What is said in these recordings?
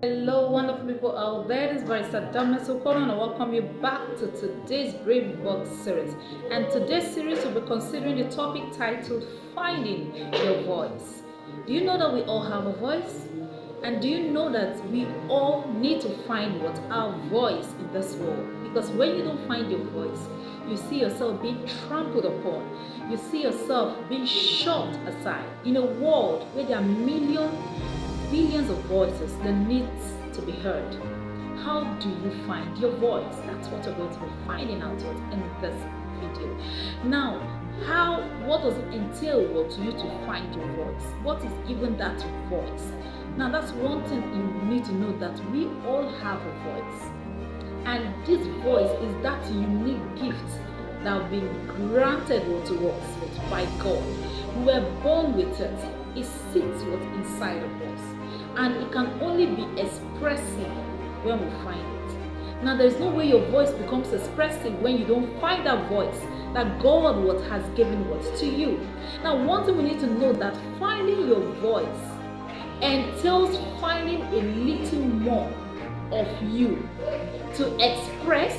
Hello, wonderful people out there. This is Barr Ukonu, and I welcome you back to today's Brave Book series. And today's series will be considering the topic titled Finding Your Voice. Do you know that we all have a voice? And do you know that we all need to find what our voice in this world? Because when you don't find your voice, you see yourself being trampled upon. You see yourself being shoved aside in a world where there are billions of voices that needs to be heard. How do you find your voice? That's what we're going to be finding out in this video. Now, what does it entail to you to find your voice? What is even that voice? Now, that's one thing you need to know, that we all have a voice. And this voice is that unique gift that has been granted to us by God. We were born with it. It sits inside of us. And it can only be expressive when we find it. Now, there's no way your voice becomes expressive when you don't find that voice that God has given to you. Now, one thing we need to know, that finding your voice entails finding a little more of you to express,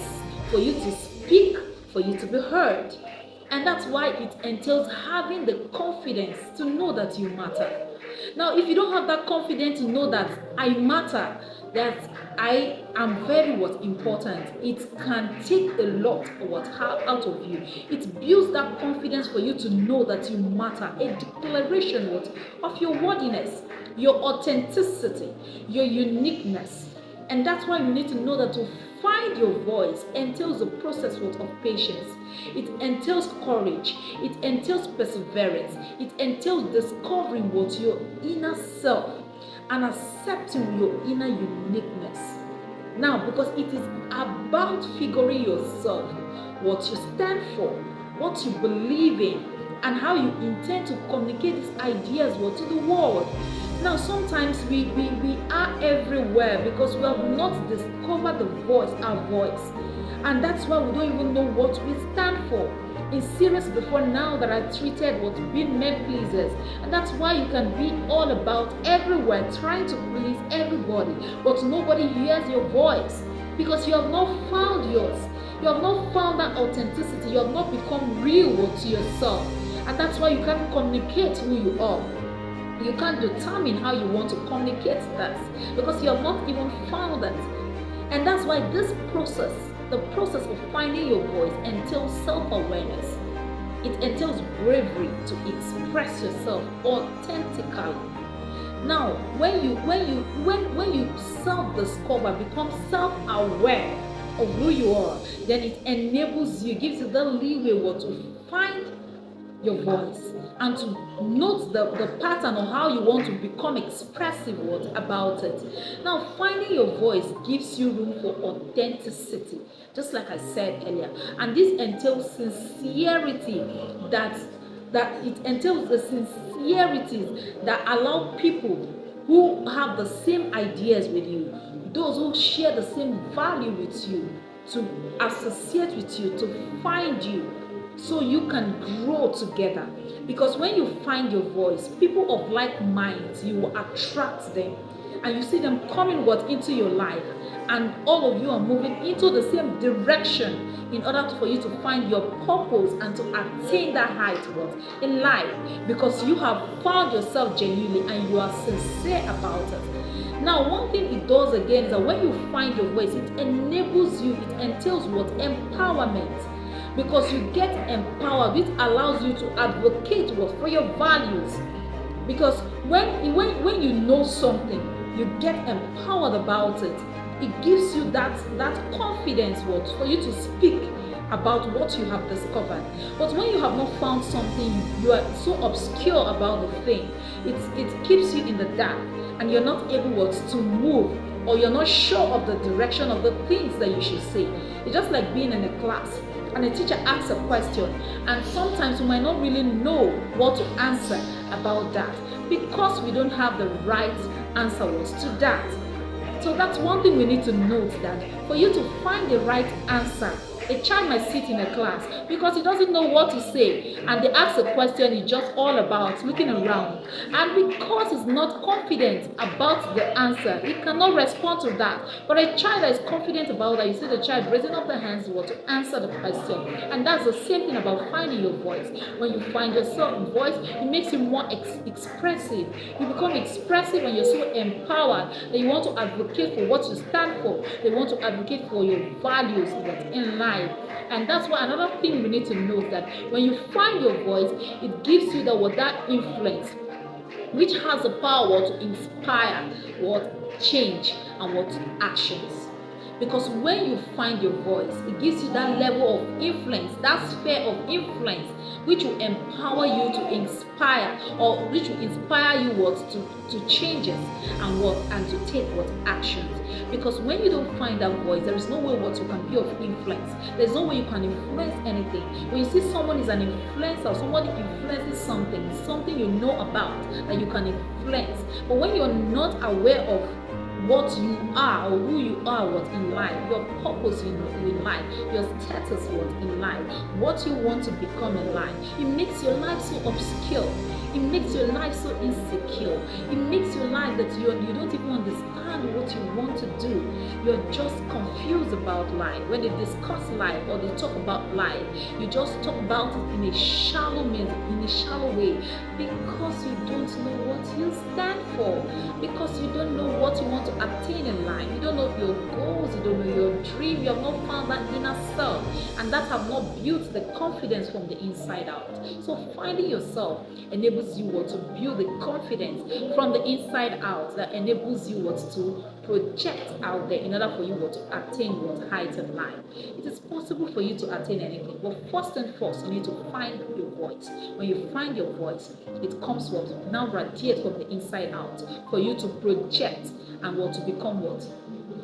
for you to speak, for you to be heard. And that's why it entails having the confidence to know that you matter. Now, if you don't have that confidence to know that I matter, that I am very important, it can take a lot out of you. It builds that confidence for you to know that you matter. A declaration of your worthiness, your authenticity, your uniqueness. And that's why you need to know that to find your voice entails the process of patience. It entails courage. It entails perseverance. It entails discovering your inner self and accepting your inner uniqueness. Now, because it is about figuring yourself, what you stand for, what you believe in, and how you intend to communicate these ideas to the world. Now, sometimes we are everywhere because we have not discovered our voice. And that's why we don't even know what we stand for. In series before now that I treated being men pleasers. And that's why you can be all about everywhere trying to please everybody, but nobody hears your voice because you have not found yours. You have not found that authenticity. You have not become real to yourself. And that's why you can't communicate who you are. You can't determine how you want to communicate that because you have not even found that. And that's why this process, the process of finding your voice, entails self-awareness. It entails bravery to express yourself authentically. Now, when you self-discover, become self-aware of who you are, then it enables you, gives you the leeway to find your voice and to note the pattern of how you want to become expressive about it. Now, finding your voice gives you room for authenticity, just like I said earlier. And this entails sincerity, that it entails the sincerities that allow people who have the same ideas with you, those who share the same value with you, to associate with you, to find you, so you can grow together. Because when you find your voice, people of like minds, you will attract them, and you see them coming into your life, and all of you are moving into the same direction in order for you to find your purpose and to attain that height in life, because you have found yourself genuinely and you are sincere about it. Now, one thing it does again is that when you find your voice, it enables you, it entails empowerment. Because you get empowered, it allows you to advocate for your values. Because when you know something, you get empowered about it. It gives you that confidence for you to speak about what you have discovered. But when you have not found something, you are so obscure about the thing, it keeps you in the dark, and you're not able to move, or you're not sure of the direction of the things that you should say. It's just like being in a class and a teacher asks a question, and sometimes we might not really know what to answer about that because we don't have the right answer to that. So that's one thing we need to note, that for you to find the right answer A child might sit in a class because he doesn't know what to say, and they ask a question, he's just all about looking around. And because he's not confident about the answer, he cannot respond to that. But a child that is confident about that, you see the child raising up the hands to answer the question. And that's the same thing about finding your voice. When you find yourself voice, it makes you more expressive. You become expressive and you're so empowered that you want to advocate for what you stand for. They want to advocate for your values in life. And that's why another thing we need to note, that when you find your voice, it gives you that influence, which has the power to inspire change and actions. Because when you find your voice, it gives you that level of influence, that sphere of influence, which will empower you to inspire, or which will inspire you to changes and to take actions. Because when you don't find that voice, there is no way you can be of influence. There's no way you can influence anything. When you see someone is an influencer, somebody influences something you know about that you can influence. But when you're not aware of what you are or who you are in life, your purpose in life, your status in life, what you want to become in life, it makes your life so obscure. It makes your life so insecure. It makes your life that you don't even understand what you want to do. You're just confused about life. When they discuss life or they talk about life, you just talk about it in a shallow way, because you don't know what you stand for, because you don't know what you want to attain in life. You don't know your goals, you don't know your dream, you have not found that inner self, and that have not built the confidence from the inside out. So finding yourself enables you to build the confidence from the inside out, that enables you to project out there in order for you to attain heights in life. It is possible for you to attain anything, but first and foremost, you need to find your voice. When you find your voice, it comes now radiate from the inside out for you to project and to become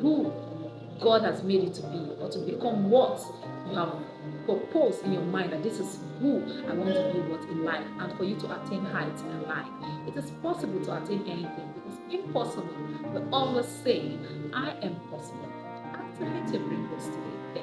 who God has made you to be, or to become what you have proposed in your mind, that this is who I want to be in life, and for you to attain heights in life. It is possible to attain anything, because impossible, we always say, I am possible. Activate your brain today.